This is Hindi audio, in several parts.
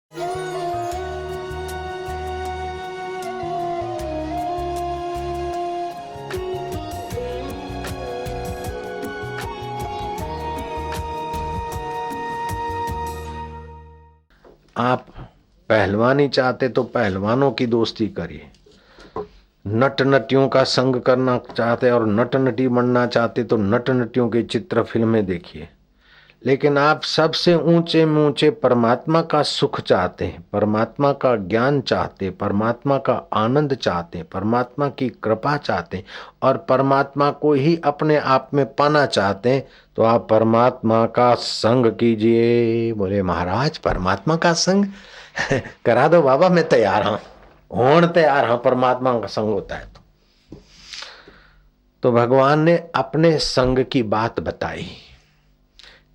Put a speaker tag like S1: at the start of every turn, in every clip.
S1: आप पहलवानी चाहते तो पहलवानों की दोस्ती करिए, नट नटियों का संग करना चाहते और नट नटी बनना चाहते तो नट नटियों की चित्र फिल्में देखिए। लेकिन आप सबसे ऊंचे में ऊंचे परमात्मा का सुख चाहते हैं, परमात्मा का ज्ञान चाहते हैं, परमात्मा का आनंद चाहते हैं, परमात्मा की कृपा चाहते हैं और परमात्मा को ही अपने आप में पाना चाहते हैं, तो आप परमात्मा का संग कीजिए। बोले महाराज परमात्मा का संग करा दो बाबा, मैं तैयार हूं, होण तैयार हूं, परमात्मा का संग होता है तो भगवान ने अपने संग की बात बताई।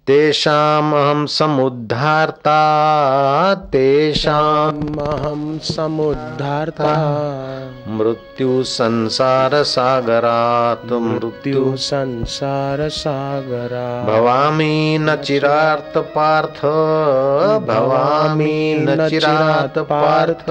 S1: तेषाम अहम समुद्धार्ता, तेषाम अहम समुद्धार्ता, मृत्यु संसार सागरात्, मृत्यु संसार सागरा, भवामि न चिरार्थ पार्थ, भवामि न चिरात् पार्थ,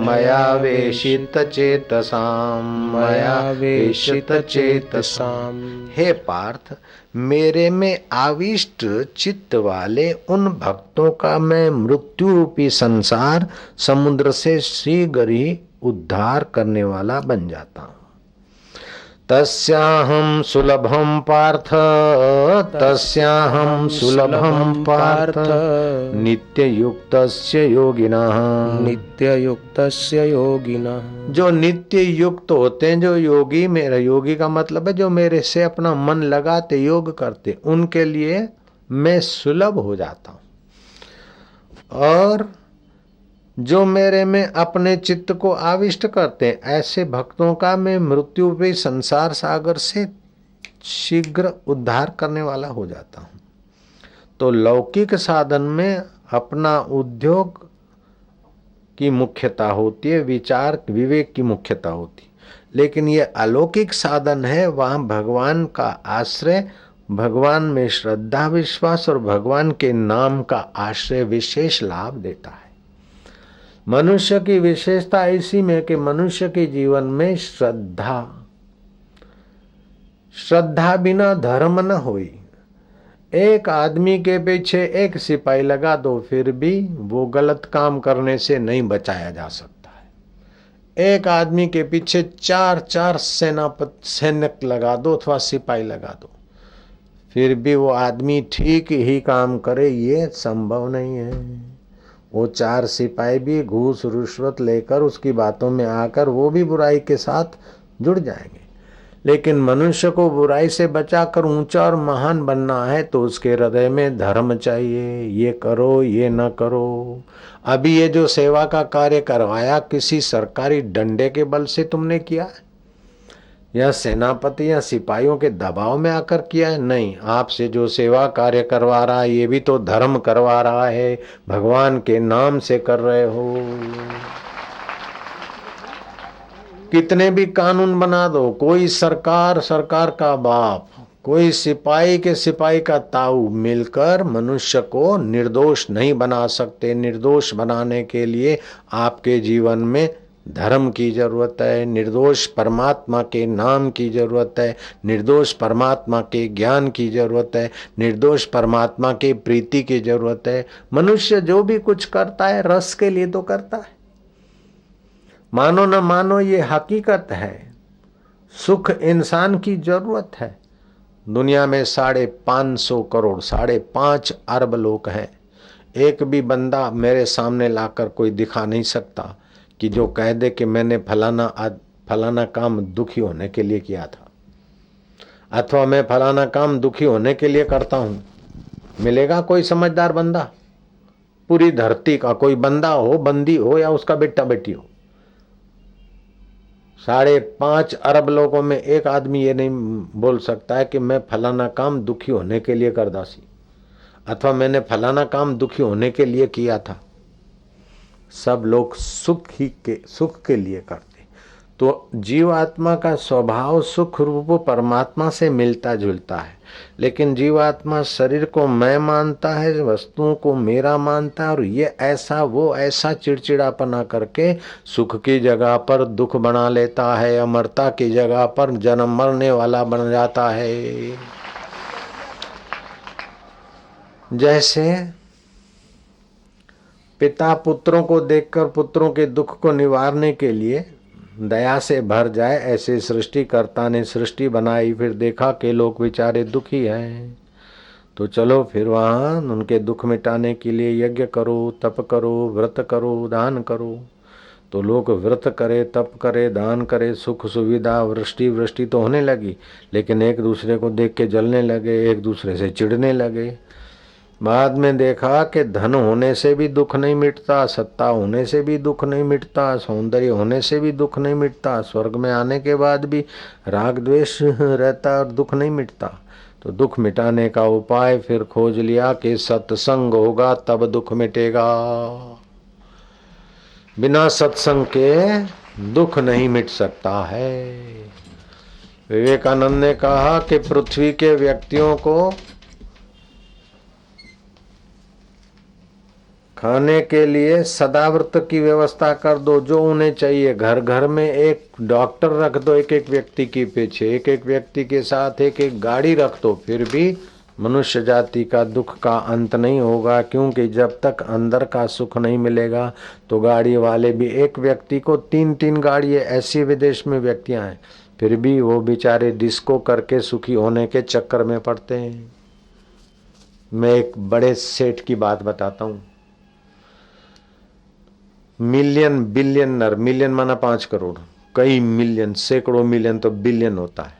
S1: मया वेशित चेतसाम, मया वेशित चेतसाम। हे पार्थ, मेरे में आविष्ट चित्त वाले उन भक्तों का मैं मृत्यु रूपी संसार समुद्र से शीघ्र ही उद्धार करने वाला बन जाता हूं। तस्याहं सुलभम पार्थ, तस्याहं सुलभम पार्थ, नित्य युक्तस्य योगिनः, नित्य युक्तस्य योगिनः। जो नित्य युक्त होते हैं, जो योगी, मेरा योगी का मतलब है जो मेरे से अपना मन लगाते योग करते, उनके लिए मैं सुलभ हो जाता हूं। और जो मेरे में अपने चित्त को आविष्ट करते हैं, ऐसे भक्तों का मैं मृत्यु पे संसार सागर से शीघ्र उद्धार करने वाला हो जाता हूं। तो लौकिक साधन में अपना उद्योग की मुख्यता होती है, विचार विवेक की मुख्यता होती है, लेकिन ये अलौकिक साधन है, वहां भगवान का आश्रय, भगवान में श्रद्धा विश्वास और भगवान के नाम का आश्रय विशेष लाभ देता है। मनुष्य की विशेषता इसी में कि मनुष्य के जीवन में श्रद्धा बिना धर्म न होई। एक आदमी के पीछे एक सिपाही लगा दो, फिर भी वो गलत काम करने से नहीं बचाया जा सकता है। एक आदमी के पीछे चार सैनिक लगा दो अथवा सिपाही लगा दो, फिर भी वो आदमी ठीक ही काम करे, ये संभव नहीं है। वो 4 सिपाही भी घूस रुश्वत लेकर उसकी बातों में आकर वो भी बुराई के साथ जुड़ जाएंगे। लेकिन मनुष्य को बुराई से बचाकर ऊंचा और महान बनना है तो उसके हृदय में धर्म चाहिए, ये करो ये न करो। अभी ये जो सेवा का कार्य करवाया किसी सरकारी डंडे के बल से तुमने किया है या सेनापति या सिपाहियों के दबाव में आकर किया है? नहीं, आपसे जो सेवा कार्य करवा रहा है ये भी तो धर्म करवा रहा है, भगवान के नाम से कर रहे हो। कितने भी कानून बना दो, कोई सरकार का बाप, कोई सिपाही के सिपाही का ताऊ मिलकर मनुष्य को निर्दोष नहीं बना सकते। निर्दोष बनाने के लिए आपके जीवन में धर्म की जरूरत है, निर्दोष परमात्मा के नाम की जरूरत है, निर्दोष परमात्मा के ज्ञान की जरूरत है, निर्दोष परमात्मा के प्रीति की जरूरत है। मनुष्य जो भी कुछ करता है रस के लिए तो करता है, मानो न मानो ये हकीकत है। सुख इंसान की जरूरत है। दुनिया में 550 करोड़ 5.5 अरब लोग हैं। एक भी बंदा मेरे सामने लाकर कोई दिखा नहीं सकता कि जो कह दे कि मैंने फलाना काम दुखी होने के लिए किया था अथवा मैं फलाना काम दुखी होने के लिए करता हूं। मिलेगा कोई समझदार बंदा? पूरी धरती का कोई बंदा हो, बंदी हो या उसका बेटा बेटी हो, 5.5 अरब लोगों में एक आदमी ये नहीं बोल सकता है कि मैं फलाना काम दुखी होने के लिए करदा सी अथवा मैंने फलाना काम दुखी होने के लिए किया था। सब लोग सुख के लिए करते। तो जीवात्मा का स्वभाव सुख रूप परमात्मा से मिलता जुलता है। लेकिन जीवात्मा शरीर को मैं मानता है, वस्तुओं को मेरा मानता है, और ये ऐसा वो ऐसा चिड़चिड़ापना करके सुख की जगह पर दुख बना लेता है, अमरता की जगह पर जन्म मरने वाला बन जाता है। जैसे पिता पुत्रों को देखकर पुत्रों के दुख को निवारने के लिए दया से भर जाए, ऐसे सृष्टिकर्ता ने सृष्टि बनाई। फिर देखा कि लोग बेचारे दुखी हैं, तो चलो फिर वहाँ उनके दुख मिटाने के लिए यज्ञ करो, तप करो, व्रत करो, दान करो। तो लोग व्रत करे, तप करे, दान करे, सुख सुविधा वृष्टि वृष्टि तो होने लगी, लेकिन एक दूसरे को देख के जलने लगे, एक दूसरे से चिढ़ने लगे। बाद में देखा कि धन होने से भी दुख नहीं मिटता, सत्ता होने से भी दुख नहीं मिटता, सौंदर्य होने से भी दुख नहीं मिटता, स्वर्ग में आने के बाद भी राग द्वेष रहता और दुख नहीं मिटता। तो दुख मिटाने का उपाय फिर खोज लिया कि सत्संग होगा तब दुख मिटेगा। बिना सत्संग के दुख नहीं मिट सकता है। विवेकानंद ने कहा कि पृथ्वी के व्यक्तियों को खाने के लिए सदाव्रत की व्यवस्था कर दो, जो उन्हें चाहिए। घर घर में एक डॉक्टर रख दो, एक एक व्यक्ति के पीछे, एक एक व्यक्ति के साथ एक एक गाड़ी रख दो, फिर भी मनुष्य जाति का दुख का अंत नहीं होगा। क्योंकि जब तक अंदर का सुख नहीं मिलेगा तो गाड़ी वाले भी, एक व्यक्ति को 3-3 गाड़ी, ऐसी विदेश में व्यक्तियां हैं, फिर भी वो बेचारे डिस्को करके सुखी होने के चक्कर में पड़ते हैं। मैं एक बड़े सेठ की बात बताता हूँ। मिलियन बिलियनर, मिलियन माना 5 करोड़, कई मिलियन, सैकड़ों मिलियन तो बिलियन होता है।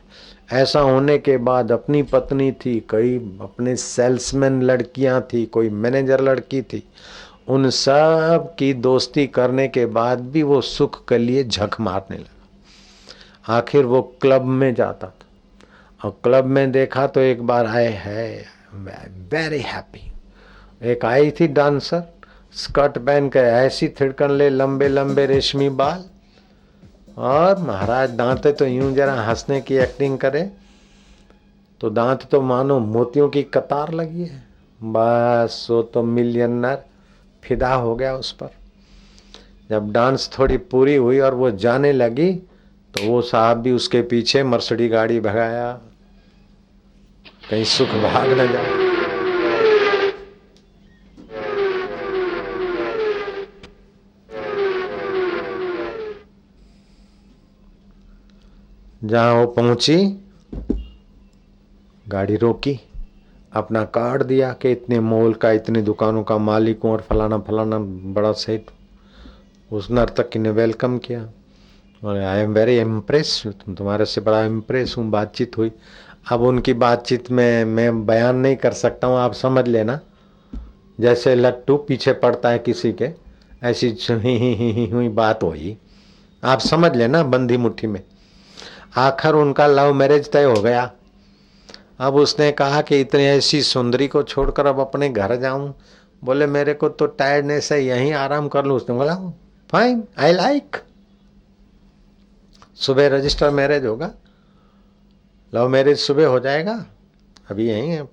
S1: ऐसा होने के बाद अपनी पत्नी थी, कई अपने सेल्समैन लड़कियां थी, कोई मैनेजर लड़की थी, उन सब की दोस्ती करने के बाद भी वो सुख के लिए झक मारने लगा। आखिर वो क्लब में जाता था और क्लब में देखा तो एक बार आए है वेरी हैप्पी, एक आई थी डांसर, स्कर्ट पहन के ऐसी थिड़कन ले, लंबे लंबे रेशमी बाल, और महाराज दांते तो यूं जरा हंसने की एक्टिंग करे तो दांत तो मानो मोतियों की कतार लगी है। बस वो तो मिलियनर फिदा हो गया उस पर। जब डांस थोड़ी पूरी हुई और वो जाने लगी तो वो साहब भी उसके पीछे मर्सिडीज गाड़ी भगाया, कहीं सुख भाग न जाए। जहां वो पहुंची, गाड़ी रोकी, अपना कार्ड दिया कि इतने मॉल का, इतनी दुकानों का मालिक हूं और फलाना फलाना बड़ा सेठ। उस नर्तकी ने वेलकम किया और आई एम वेरी इम्प्रेस, तुम्हारे से बड़ा इम्प्रेस हूँ। बातचीत हुई। अब उनकी बातचीत में मैं बयान नहीं कर सकता हूँ, आप समझ लेना। जैसे लट्टू पीछे पड़ता है किसी के, ऐसी हुई बात हुई, आप समझ लेना, बंदी मुट्ठी में। आखिर उनका लव मैरिज तय हो गया। अब उसने कहा कि इतनी ऐसी सुंदरी को छोड़कर अब अपने घर जाऊं। बोले मेरे को तो टायर्डनेस है, यहीं आराम कर लूं। उसने बोला फाइन, आई लाइक। सुबह रजिस्टर मैरिज होगा, लव मैरिज सुबह हो जाएगा, अभी यहीं है।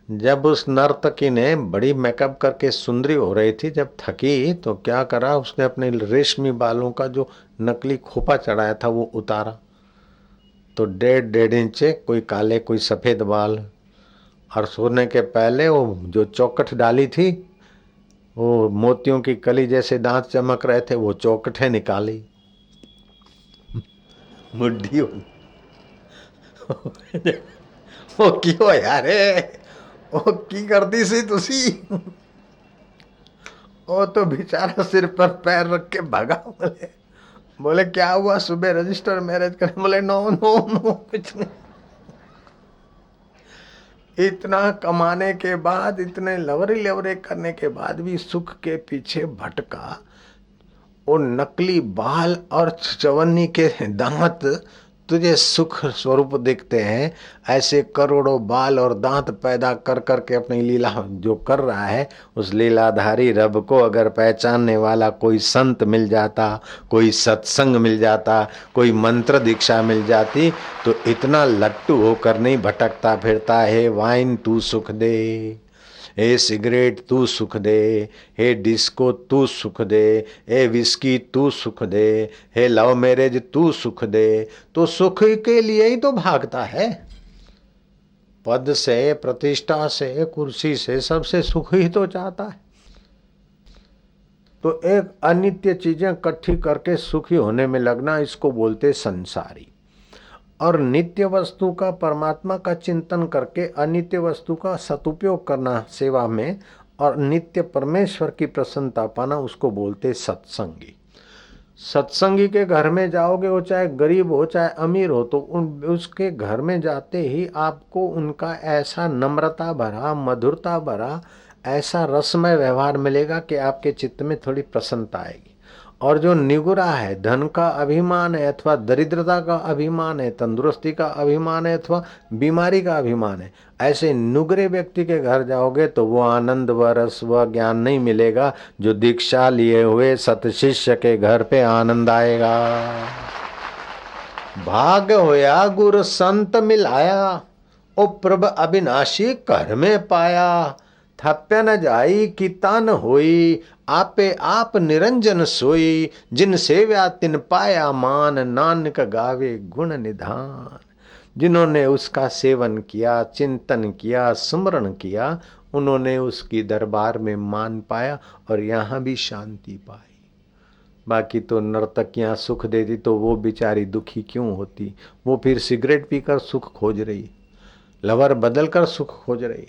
S1: जब उस नर्तकी ने बड़ी मेकअप करके सुंदरी हो रही थी, जब थकी तो क्या करा, उसने अपने रेशमी बालों का जो नकली खोपा चढ़ाया था वो उतारा, तो 1.5 इंच कोई काले कोई सफेद बाल। और सोने के पहले वो जो चौकट डाली थी, वो मोतियों की कली जैसे दांत चमक रहे थे, वो चौकटें निकाली, मुड्ढी वो क्यों यार, वो की करती सी तुसी। वो तो बेचारा सिर पर पैर रख के भागा। बोले क्या हुआ, सुबह रजिस्टर मैरिज करने? बोले नो नो नो कुछ नहीं। इतना कमाने के बाद, इतने लवरे लवरे करने के बाद भी सुख के पीछे भटका। वो नकली बाल और चवन्नी के दांत तुझे सुख स्वरूप दिखते हैं, ऐसे करोड़ों बाल और दांत पैदा कर करके अपनी लीला जो कर रहा है, उस लीलाधारी रब को अगर पहचानने वाला कोई संत मिल जाता, कोई सत्संग मिल जाता, कोई मंत्र दीक्षा मिल जाती, तो इतना लट्टू होकर नहीं भटकता फिरता है। वाइन तू सुख दे, हे सिगरेट तू सुख दे, हे डिस्को तू सुख दे, हे विस्की तू सुख दे, हे लव मैरिज तू सुख दे। तो सुख के लिए ही तो भागता है, पद से, प्रतिष्ठा से, कुर्सी से, सबसे सुख ही तो चाहता है। तो एक अनित्य चीजें इकट्ठी करके सुखी होने में लगना, इसको बोलते संसारी। और नित्य वस्तु का, परमात्मा का चिंतन करके अनित्य वस्तु का सदुपयोग करना सेवा में, और नित्य परमेश्वर की प्रसन्नता पाना, उसको बोलते सत्संगी। सत्संगी के घर में जाओगे, वो चाहे गरीब हो चाहे अमीर हो, तो उसके घर में जाते ही आपको उनका ऐसा नम्रता भरा, मधुरता भरा, ऐसा रसमय व्यवहार मिलेगा कि आपके चित्त में थोड़ी प्रसन्नता आएगी। और जो निगुरा है, धन का अभिमान है अथवा दरिद्रता का अभिमान है, तंदुरुस्ती का अभिमान है अथवा बीमारी का अभिमान है, ऐसे नुगरे व्यक्ति के घर जाओगे तो वो आनंद व रस व ज्ञान नहीं मिलेगा जो दीक्षा लिए हुए सत शिष्य के घर पे आनंद आएगा। भाग्य होया गुरु संत मिलाया, ओ प्रभ अविनाशी कर में पाया। थप्य न जाई की तान होई, आपे आप निरंजन सोई। जिन सेव्या तिन पाया मान, नानक गावे गुण निधान। जिन्होंने उसका सेवन किया, चिंतन किया, स्मरण किया, उन्होंने उसकी दरबार में मान पाया और यहाँ भी शांति पाई। बाकी तो नर्तकियां सुख देती तो वो बेचारी दुखी क्यों होती? वो फिर सिगरेट पीकर सुख खोज रही, लवर बदल कर सुख खोज रही।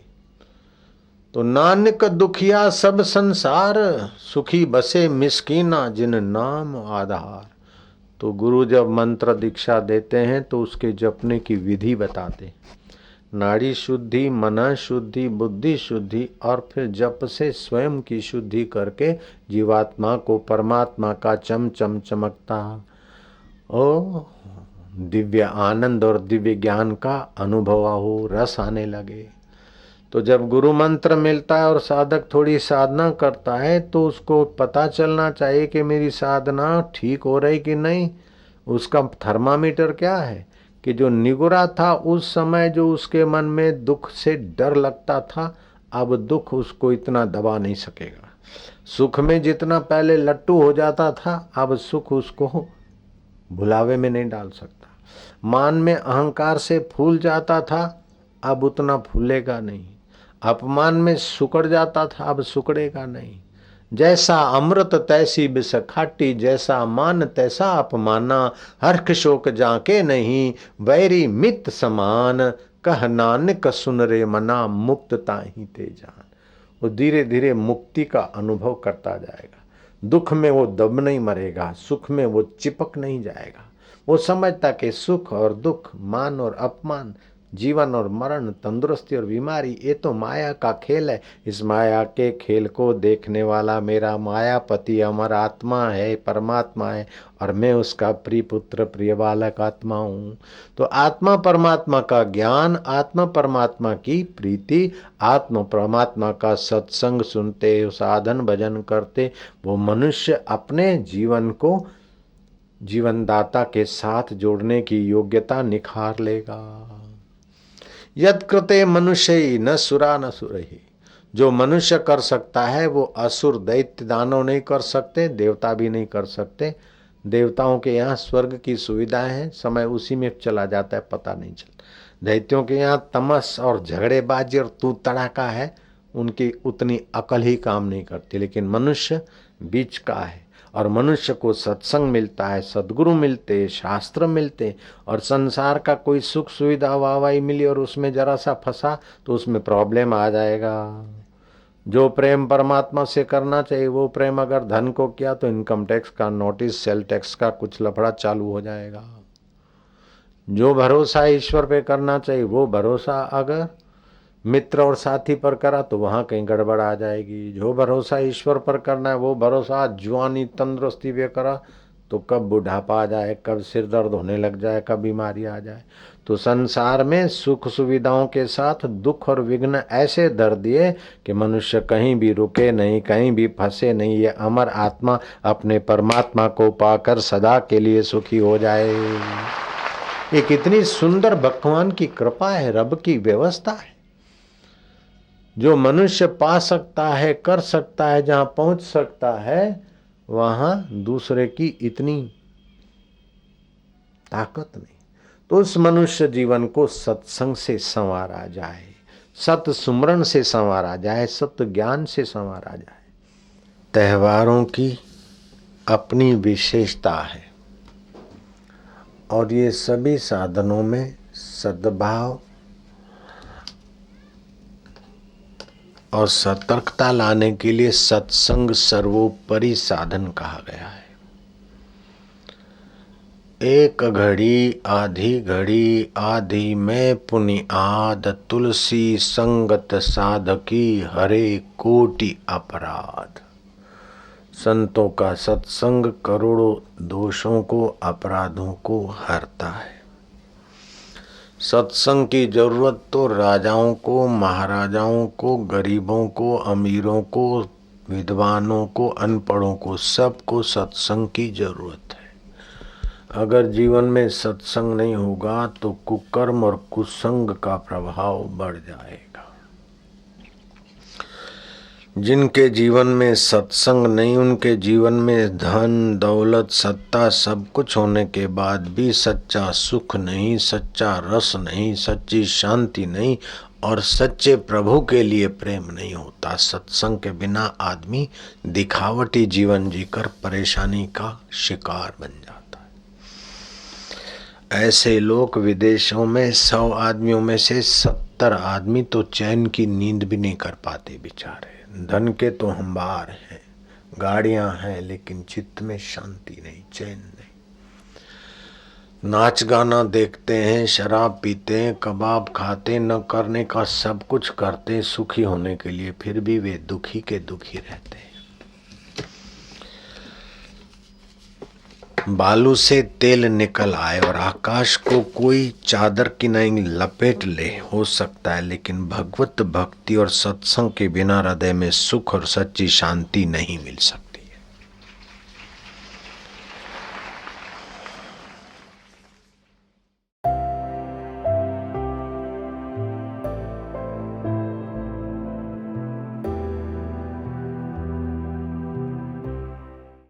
S1: तो नानक दुखिया सब संसार, सुखी बसे मिस्कीना जिन नाम आधार। तो गुरु जब मंत्र दीक्षा देते हैं तो उसके जपने की विधि बताते, नाड़ी शुद्धि, मन शुद्धि, बुद्धि शुद्धि, और फिर जप से स्वयं की शुद्धि करके जीवात्मा को परमात्मा का चम चम चमकता ओ दिव्य आनंद और दिव्य ज्ञान का अनुभव हो, रस आने लगे। तो जब गुरु मंत्र मिलता है और साधक थोड़ी साधना करता है तो उसको पता चलना चाहिए कि मेरी साधना ठीक हो रही कि नहीं। उसका थर्मामीटर क्या है कि जो निगुरा था उस समय, जो उसके मन में दुख से डर लगता था, अब दुख उसको इतना दबा नहीं सकेगा। सुख में जितना पहले लट्टू हो जाता था, अब सुख उसको भुलावे में नहीं डाल सकता। मान में अहंकार से फूल जाता था, अब उतना फूलेगा नहीं। अपमान में सुकड़ जाता था, अब सुकड़ेगा नहीं। जैसा अमृत तैसी बिस खाटी, जैसा मान तैसा अपमाना। हर्ष शोक जाके नहीं, वैरी मित समान। कह नानक सुन रे मना, मुक्त ताहि ते जान। वो धीरे धीरे मुक्ति का अनुभव करता जाएगा। दुख में वो दब नहीं मरेगा, सुख में वो चिपक नहीं जाएगा। वो समझता कि सुख और दुख, मान और अपमान, जीवन और मरण, तंदुरुस्ती और बीमारी, ये तो माया का खेल है। इस माया के खेल को देखने वाला मेरा मायापति अमर आत्मा है, परमात्मा है, और मैं उसका प्रिय पुत्र, प्रिय बालक आत्मा हूँ। तो आत्मा परमात्मा का ज्ञान, आत्मा परमात्मा की प्रीति, आत्मा परमात्मा का सत्संग सुनते, साधन भजन करते, वो मनुष्य अपने जीवन को जीवनदाता के साथ जोड़ने की योग्यता निखार लेगा। यद कृते मनुष्य न सुरा न सुरहि। जो मनुष्य कर सकता है वो असुर, दैत्य, दानव नहीं कर सकते, देवता भी नहीं कर सकते। देवताओं के यहाँ स्वर्ग की सुविधाएं हैं, समय उसी में चला जाता है, पता नहीं चलता। दैत्यों के यहाँ तमस और झगड़ेबाजी और तू तड़ाका है, उनकी उतनी अकल ही काम नहीं करती। लेकिन मनुष्य बीच का है, और मनुष्य को सत्संग मिलता है, सद्गुरु मिलते, शास्त्र मिलते, और संसार का कोई सुख सुविधा वाहवाही मिली और उसमें जरा सा फंसा तो उसमें प्रॉब्लम आ जाएगा। जो प्रेम परमात्मा से करना चाहिए वो प्रेम अगर धन को किया तो इनकम टैक्स का नोटिस, सेल टैक्स का कुछ लफड़ा चालू हो जाएगा। जो भरोसा ईश्वर पे करना चाहिए वो भरोसा अगर मित्र और साथी पर करा तो वहां कहीं गड़बड़ आ जाएगी। जो भरोसा ईश्वर पर करना है वो भरोसा जवानी तंदुरुस्ती पे करा तो कब बुढ़ापा आ जाए, कब सिर दर्द होने लग जाए, कब बीमारी आ जाए। तो संसार में सुख सुविधाओं के साथ दुख और विघ्न ऐसे धर दिए कि मनुष्य कहीं भी रुके नहीं, कहीं भी फंसे नहीं। ये अमर आत्मा अपने परमात्मा को पाकर सदा के लिए सुखी हो जाए। ये कितनी सुंदर भगवान की कृपा है, रब की व्यवस्था है। जो मनुष्य पा सकता है, कर सकता है, जहां पहुंच सकता है, वहां दूसरे की इतनी ताकत नहीं। तो उस मनुष्य जीवन को सत्संग से संवारा जाए, सत सुमरण से संवारा जाए, सत्य ज्ञान से संवारा जाए। त्योहारों की अपनी विशेषता है और ये सभी साधनों में सद्भाव और सतर्कता लाने के लिए सत्संग सर्वोपरि साधन कहा गया है। एक घड़ी आधी घड़ी आधी में पुनिआद, तुलसी संगत साधकी हरे कोटि अपराध। संतों का सत्संग करोड़ों दोषों को, अपराधों को हरता है। सत्संग की जरूरत तो राजाओं को, महाराजाओं को, गरीबों को, अमीरों को, विद्वानों को, अनपढ़ों को, सबको सत्संग की जरूरत है। अगर जीवन में सत्संग नहीं होगा तो कुकर्म और कुसंग का प्रभाव बढ़ जाएगा। जिनके जीवन में सत्संग नहीं, उनके जीवन में धन दौलत सत्ता सब कुछ होने के बाद भी सच्चा सुख नहीं, सच्चा रस नहीं, सच्ची शांति नहीं और सच्चे प्रभु के लिए प्रेम नहीं होता। सत्संग के बिना आदमी दिखावटी जीवन जीकर परेशानी का शिकार बन जाता है। ऐसे लोग विदेशों में 100 आदमियों में से 70 आदमी तो चैन की नींद भी नहीं कर पाते बेचारे। धन के तो अंबार हैं, गाड़ियां हैं, लेकिन चित्त में शांति नहीं, चैन नहीं। नाच गाना देखते हैं, शराब पीते हैं, कबाब खाते, न करने का सब कुछ करते सुखी होने के लिए, फिर भी वे दुखी के दुखी रहते हैं। बालू से तेल निकल आए और आकाश को कोई चादर की नहीं लपेट ले, हो सकता है, लेकिन भगवत भक्ति और सत्संग के बिना हृदय में सुख और सच्ची शांति नहीं मिल सकती।